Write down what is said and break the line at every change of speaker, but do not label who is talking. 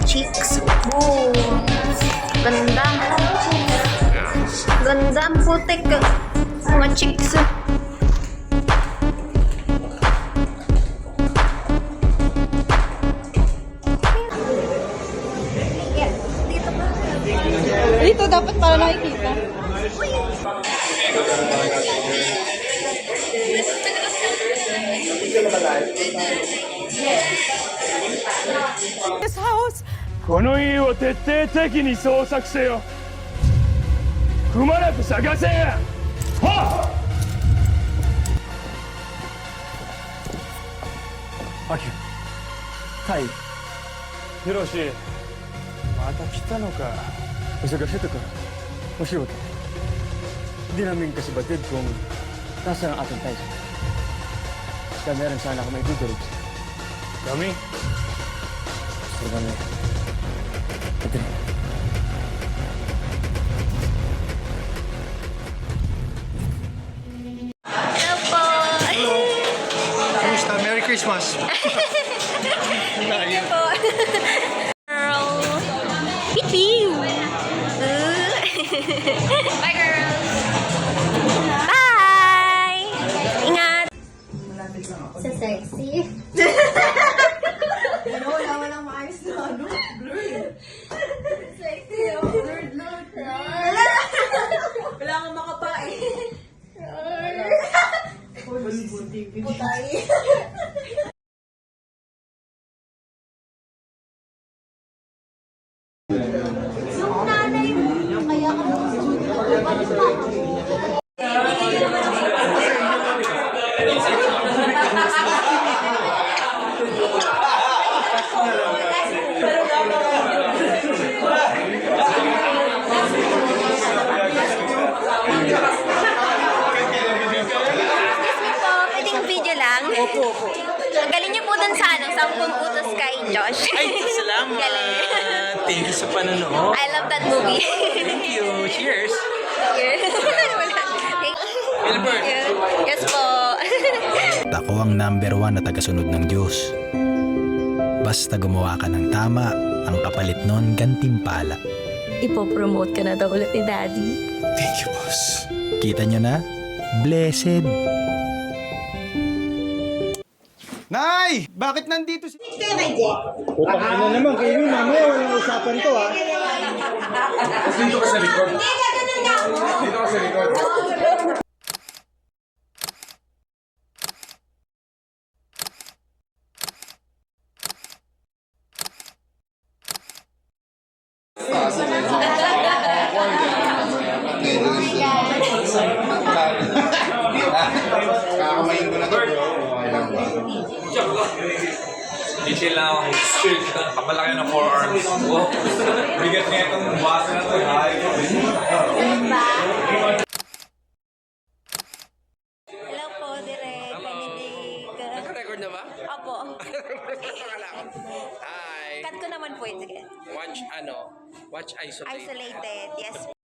cheeks. Boom! Ganda. Ganda ang putik. Mga cheeks.
Dito dapat para nakikita.
This house.
この家を徹底的に捜索せよ。くまなく探せ。はっ。アキュ、タイ、ヒロシ、また来たのか。Usaga siya ka. Mashiwa ka. Hindi namin kasi batid kung nasa ang ating tayo. Kaya meron sana ako may tutulog siya. Kami? Gusto kami. Ito na.
Hello po!
Kamusta? Merry Christmas!
Thank you po. Girl. Pew! Bye, girls! Bye! Ingat! Sa sexy.
Walang maayos na ano. Blurred. Sexy. Blurred. Wala kang makapain. Putay. Yung nanay mo, kaya ka
Pwedeng video lang? Opo. Ang galing niyo po dun sa 10 utos kay Josh.
Ay, salamat!
Galing.
Thank you sa panonood.
I love that movie.
Thank you. Cheers! Wilbur.
Yes po.
Ako ang #1 na tagasunod ng Diyos. Basta gumawa ka ng tama, ang kapalit nun gantimpala.
Ipopromote ka na daw ulit ni Daddy.
Thank you, boss.
Kita nyo na? Blessed!
Nay! Bakit nandito si...
Putang ina naman, kayo yun, mamaya walang usapan to, ha?
Dito ka sa likod. Dito ka sa likod. Kakamayin ko na to, bro. Okay lang ba?
Chill lang ako. Chill ka. Kapalaki ng forearms. Wow. Bigat nga itong basa na ito.
Hello po, Direk. Benedict.
Naka-record na ba?
Opo.
Hi.
Cut ko naman po ito.
Watch isolated.
Isolated. Yes